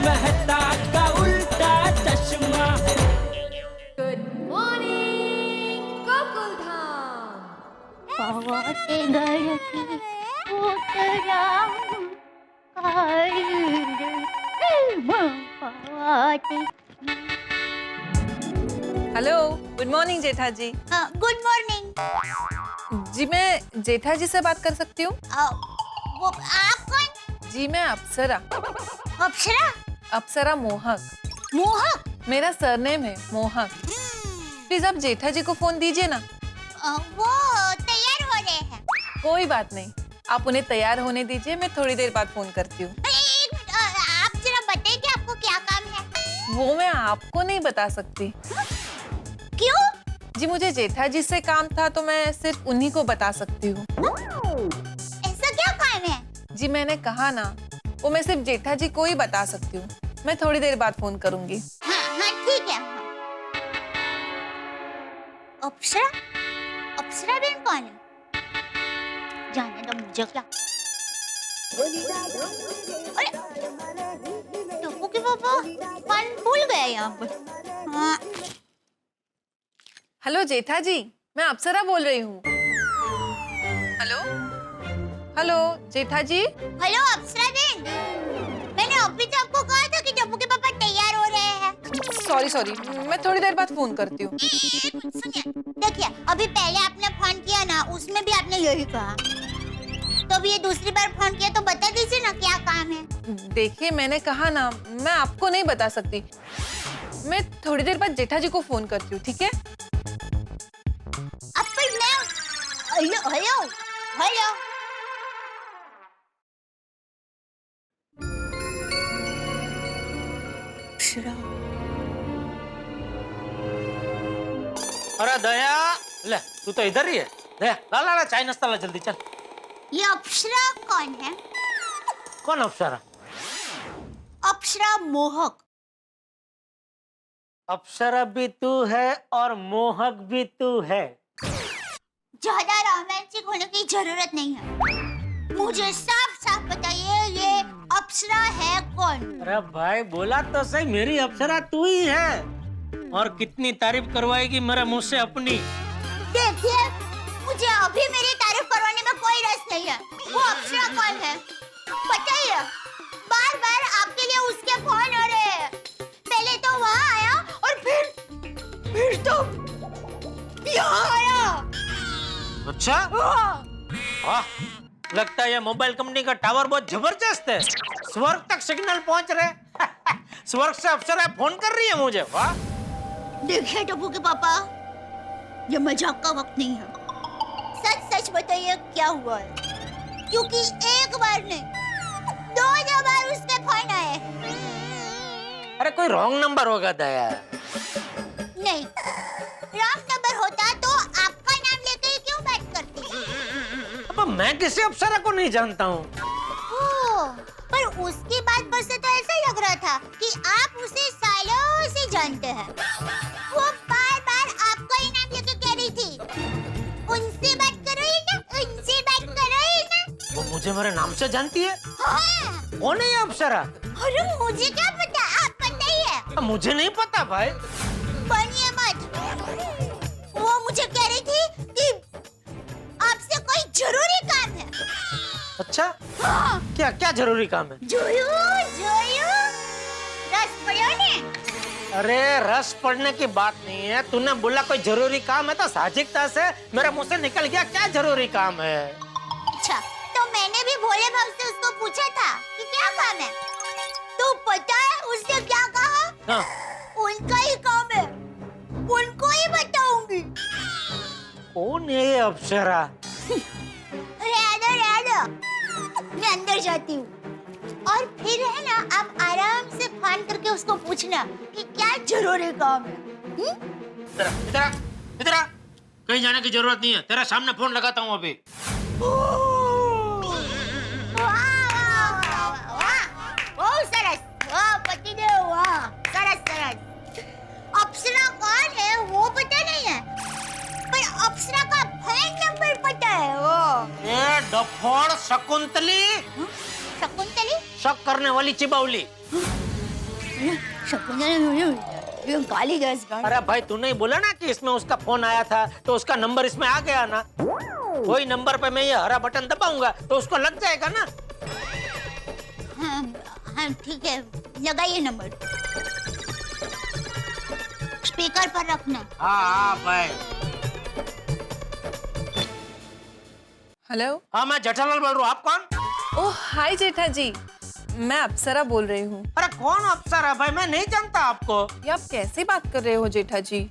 मेहता का उल्टा चश्मा। Good morning Gokuldham. पावाते घर की उतरा पावाते। Hello, good morning Jetha ji. Good morning. जी मैं जेठा जी से बात कर सकती हूँ? वो आप कौन? जी मैं अप्सरा। अप्सरा? अप्सरा मोहक। मोहक? मेरा सरनेम है मोहक। प्लीज आप जेठा जी को फोन दीजिए ना। वो तैयार हो रहे हैं। कोई बात नहीं, आप उन्हें तैयार होने दीजिए, मैं थोड़ी देर बाद फोन करती हूँ। एक मिनट, आप जरा बताइए कि आपको क्या काम है? वो मैं आपको नहीं बता सकती। क्यों? जी मुझे जेठा जी से काम था तो मैं सिर्फ उन्हीं को बता सकती हूँ। ऐसा क्या काम है? जी मैंने कहा ना, वो मैं सिर्फ जेठा जी को ही बता सकती हूँ। मैं थोड़ी देर बाद फोन करूंगी। हाँ हाँ ठीक है। अप्सरा? अप्सरा बहन कौन है? जाने दो मुझे क्या। अरे टप्पू के पापा पान भूल गए यहाँ पर। हाँ। हेलो जेठा जी, मैं अप्सरा बोल रही हूँ। हेलो हेलो जेठा जी। हेलो अप्सरा बहन, मैंने अभी तो आपको कहा था कि टप्पू के पापा तैयार हो रहे हैं। सॉरी सॉरी, मैं थोड़ी देर बाद फोन करती हूँ। सुनिए, देखिए अभी पहले आपने फोन किया ना, उसमें भी आपने यही कहा, तो अब ये दूसरी बार फोन किया तो बता दीजिए ना क्या काम है। देखिए मैंने कहा ना, मैं आपको नहीं बता सकती। मैं थोड़ी देर बाद जेठा जी को फोन करती हूँ, ठीक है? अब पर मैं हेलो हेलो हेलो। अरे दया, ले तू तो इधर ही है। दया ला ला ला, चाय नाश्ता ला जल्दी चल। ये अप्सरा कौन है? कौन अप्सरा? अप्सरा मोहक। अप्सरा भी तू है और मोहक भी तू है। ज्यादा रोमांटिक होने की जरूरत नहीं है, मुझे साफ साफ बताइए ये अप्सरा है कौन? अरे भाई बोला तो सही, मेरी अप्सरा तू ही है। और कितनी तारीफ करवाएगी मेरे मुंह से अपनी। देखिए मुझे अभी मेरी तारीफ करवाने में कोई रस नहीं है। वो अप्सरा कौन है बताइए। बार बार आपके लिए उसके फोन हो रहे हैं। पहले तो वहाँ आया और फिर तो यहाँ आया। अच्छा वाह, लगता है ये मोबाइल कंपनी का टावर बहुत जबरदस्त है। स्वर्ग तक सिग्नल पहुंच रहे। स्वर्ग से अप्सरा फोन कर रही है मुझे। वाह। देखिए टप्पू के पापा, ये मजाक का वक्त नहीं है। सच सच बताइए क्या हुआ है, क्योंकि एक बार नहीं दो बार उसके फोन आए। अरे कोई रॉन्ग नंबर होगा दया। नहीं, रॉन्ग नंबर होता तो आपका नाम लेके ही क्यों बात करती? अब मैं किसी अप्सरा को नहीं जानता हूँ। पर उसकी बात पर से तो ऐसा लग रहा था कि आप उसे सालों से जानते हैं। वो बार बार आपका ही नाम लेके कह रही थी, उनसे बात करो ही ना, उनसे बात करो ही ना। वो मुझे मेरे नाम से जानती है? हाँ। कौन है ये अप्सरा? अरे मुझे क्या पता, आप बताइए। मुझे नहीं पता भाई। बनिए मत। वो मुझे कह रही थी कि आपसे कोई जरूरी काम है। अच्छा हाँ। क्या क्या जरूरी काम है? जोयू जोयू रस पड़ो ने। अरे रस पढ़ने की बात नहीं है, तूने बोला कोई जरूरी काम है तो साहजिकता से मेरे मुंह से निकल गया क्या जरूरी काम है। अच्छा तो मैंने भी भोले भाव से उसको पूछा था कि क्या काम है, तो पता है उसने क्या कहा? हाँ। उनका ही काम है, उनको ही बताऊंगी। कौन है ये अप्सरा? रहना, मैं अंदर जाती हूँ और फिर है ना आप आराम से फोन करके उसको पूछना कि क्या जरूरी काम है। इधर इधर इधर, कहीं जाने की जरूरत नहीं है, तेरा सामने फोन लगाता हूँ अभी। अप्सरा कौन है वो पता नहीं है, पर अप्सरा का फोन नंबर पता है। वो ये डफोड़ शकुंतली, शकुंतली? शक करने वाली चिबावली। गाली गैस अरे भाई तूने ही बोला ना कि इसमें उसका फोन आया था तो उसका नंबर इसमें आ गया ना। वही नंबर पे मैं ये हरा बटन दबाऊंगा तो उसको लग जाएगा ना। हाँ ठीक है, लगाइए नंबर। स्पीकर पर रखना। हाँ भाई। हेलो। हाँ मैं जेठालाल बोल रहा हूँ, आप कौन? ओह हाय जेठा जी, मैं अप्सरा बोल रही हूँ। अरे कौन अप्सरा भाई, मैं नहीं जानता आपको। ये आप कैसे बात कर रहे हो जेठा जी?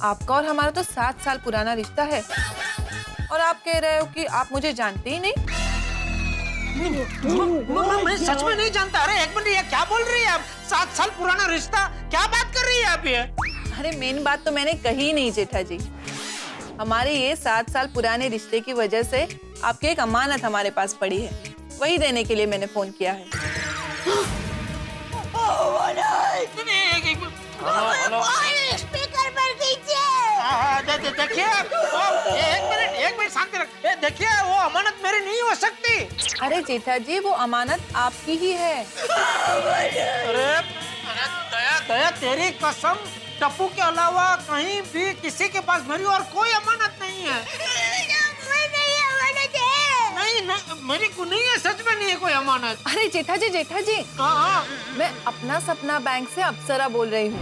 आपका और हमारा तो 7 साल पुराना रिश्ता है और आप कह रहे हो कि आप मुझे जानते ही नहीं। मैं सच में नहीं जानता। अरे एक मिनट, ये क्या बोल रही है आप? 7 साल पुराना रिश्ता, क्या बात कर रही है आप ये? अरे मेन बात तो मैंने कही नहीं जेठा जी। हमारे ये 7 साल पुराने रिश्ते की वजह से आपकी एक अमानत हमारे पास पड़ी है, वही देने के लिए मैंने फोन किया है। स्पीकर पर कीजिए। देखिए एक मिनट शांति रख। देखिए वो अमानत मेरी नहीं हो सकती। अरे जेठा जी, वो अमानत आपकी ही है। अरे दया तेरी कसम, टप्पू के अलावा कहीं भी किसी के पास मेरी और कोई अमानत नहीं है। नहीं मेरी को नहीं है, सच में नहीं है कोई अमानत। अरे जेठा जी हाँ। मैं अपना सपना बैंक से अप्सरा बोल रही हूँ।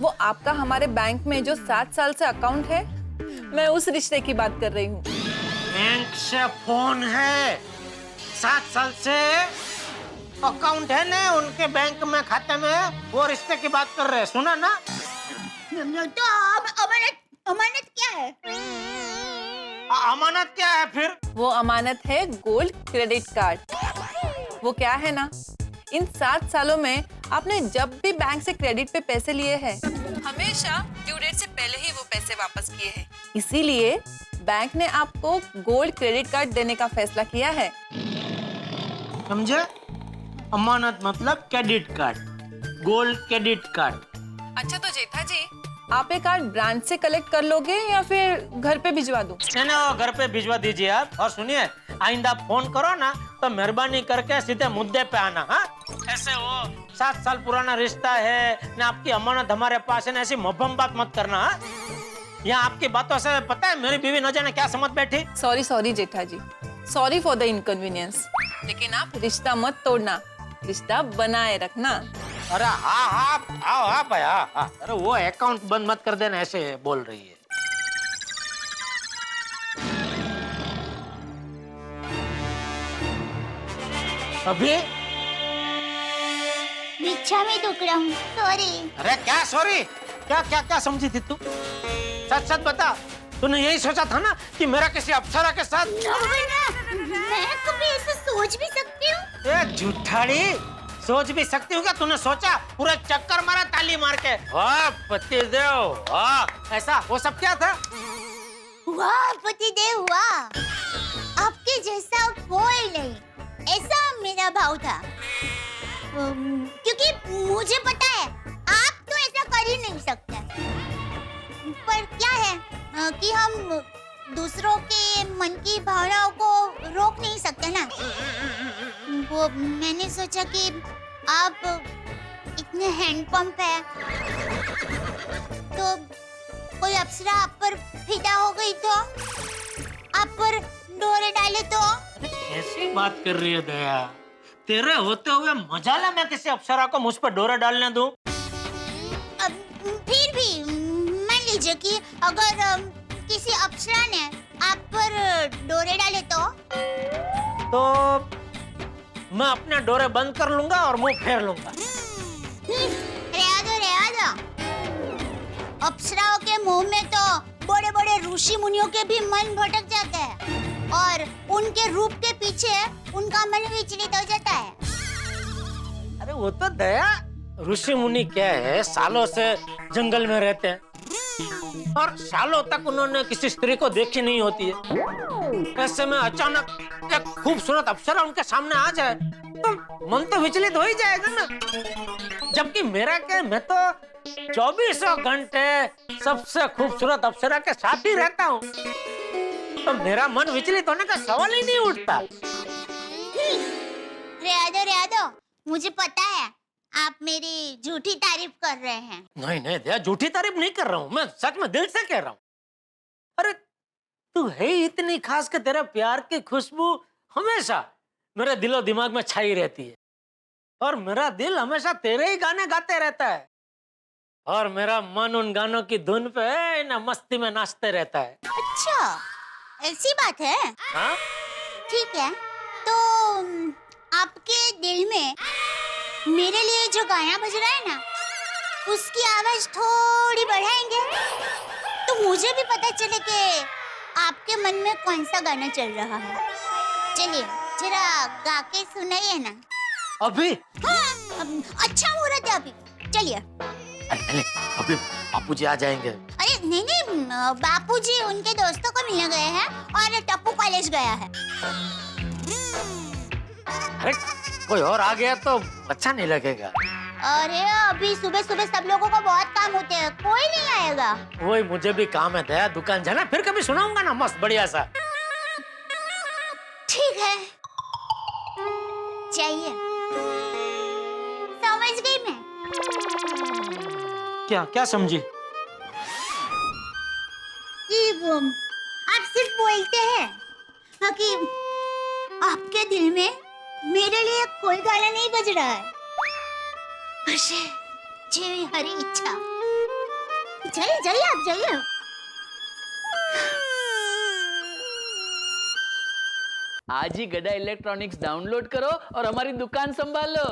वो आपका हमारे बैंक में जो 7 साल से अकाउंट है, मैं उस रिश्ते की बात कर रही हूँ। बैंक से फोन है, 7 साल से अकाउंट है ना उनके बैंक में, खाते में, वो रिश्ते की बात कर रहे हैं। सुना ना? तो अमानत क्या है? अमानत क्या है फिर? वो अमानत है गोल्ड क्रेडिट कार्ड। वो क्या है ना, इन 7 सालों में आपने जब भी बैंक से क्रेडिट पे पैसे लिए हैं, हमेशा ड्यू डेट से पहले ही वो पैसे वापस किए हैं। इसीलिए बैंक ने आपको गोल्ड क्रेडिट कार्ड देने का फैसला किया है। समझे? अमानत मतलब credit card, gold credit card. अच्छा तो जेठा जी, आप ये कार्ड ब्रांच से कलेक्ट कर लोगे या फिर घर पे भिजवा दूं? नहीं वो घर पे भिजवा दीजिए आप। और सुनिए, आइंदा फोन करो ना तो मेहरबानी करके सीधे मुद्दे पे आना। हाँ, ऐसे वो 7 साल पुराना रिश्ता है ना, आपकी अमानत हमारे पास है ना, ऐसी मभम बात मत करना। हाँ? यहाँ आपकी बातों से पता है मेरी बीवी न जाने क्या समझ बैठी। Sorry Jetha ji, sorry for the inconvenience. लेकिन आप रिश्ता मत तोड़ना, रिश्ता बनाए रखना। अरे हाँ भाई हाँ। अरे वो अकाउंट बंद मत कर देना, ऐसे बोल रही है। अभी बिच्छा में टुकड़ा हूँ, सॉरी। अरे क्या सॉरी? क्या समझी थी तू? सच बता, तूने यही सोचा था ना कि मेरा किसी अप्सरा के साथ? मैं कभी ऐसा सोच भी सकती हूँ? ए झूठाड़ी, सोच भी सकती हूँ क्या? तूने सोचा? पूरा चक्कर मारा ताली मार के। वाह पतिदेव वाह। ऐसा वो सब क्या था? वाह पतिदेव वाह, आपके जैसा कोई नहीं, ऐसा मेरा भाव था। क्योंकि मुझे पता है आप तो ऐसा कर ही नहीं सकते। पर क्या है कि हम दूसरों के मन की भावनाओं को रोक नहीं सकते ना। वो मैंने सोचा कि आप इतने हैंडपंप है तो कोई अप्सरा आप पर फिदा हो गई तो, आप पर डोरे डाले तो। ऐसी बात कर रही है दया? तेरे होते हुए मजाला मैं किसी अप्सरा को मुझ पर डोरा डालने दूं? फिर भी मान लीजिए कि अगर किसी अप्सरा ने आप पर डोरे डाले तो मैं अपने डोरे बंद कर लूंगा और मुंह फेर लूंगा। रहने दो। अप्सराओं के मुंह में तो बड़े बड़े ऋषि मुनियों के भी मन भटक जाते हैं और उनके रूप के पीछे उनका मन विचलित हो जाता है। अरे वो तो दया, ऋषि मुनि क्या है, सालों से जंगल में रहते हैं और सालों तक उन्होंने किसी स्त्री को देखी नहीं होती है। ऐसे में अचानक एक खूबसूरत अप्सरा उनके सामने आ जाए तो मन तो विचलित हो ही जाएगा ना। जबकि मेरा क्या, मैं तो 24 घंटे सबसे खूबसूरत अप्सरा के साथ ही रहता हूँ, तो मेरा मन विचलित होने का सवाल ही नहीं उठता। रहने दो, मुझे पता है आप मेरी झूठी तारीफ कर रहे हैं। नहीं नहीं दया, झूठी तारीफ नहीं कर रहा हूँ, मैं सच में दिल से कह रहा हूँ। अरे तू है ही इतनी खास कि तेरे प्यार की खुशबू हमेशा मेरे दिलो दिमाग में छाई रहती है, और मेरा दिल हमेशा तेरे ही गाने गाते रहता है, और मेरा मन उन गानों की धुन पे ना मस्ती में नाचते रहता है। अच्छा, ऐसी बात है। हाँ? ठीक है, तो आपके दिल में मेरे लिए जो गाना बज रहा है ना, उसकी आवाज थोड़ी बढ़ाएंगे तो मुझे भी पता चले कि आपके मन में कौन सा गाना चल रहा है। चलिए जरा गा के सुनाइए ना। अभी? हाँ, अच्छा मुहूर्त है अभी, चलिए। अरे अभी बापूजी आ जाएंगे। अरे नहीं नहीं, बापूजी उनके दोस्तों को मिलने गए हैं और टप्पू कॉलेज गया है। अरे कोई और आ गया तो अच्छा नहीं लगेगा। अरे अभी सुबह सुबह सब लोगों को बहुत काम होते हैं, कोई नहीं आएगा। वही मुझे भी काम है दया, दुकान जाना, फिर कभी सुनाऊंगा ना मस्त बढ़िया सा। ठीक है, चाहिए। समझ गई मैं। क्या क्या समझी? कि आप सिर्फ बोलते हैं हाँ, कि आपके दिल में मेरे लिए कोई गाना नहीं बज रहा है। जी हरी इच्छा। जाइए जाइए, आप जाइए। आज ही गड़ा इलेक्ट्रॉनिक्स डाउनलोड करो और हमारी दुकान संभालो।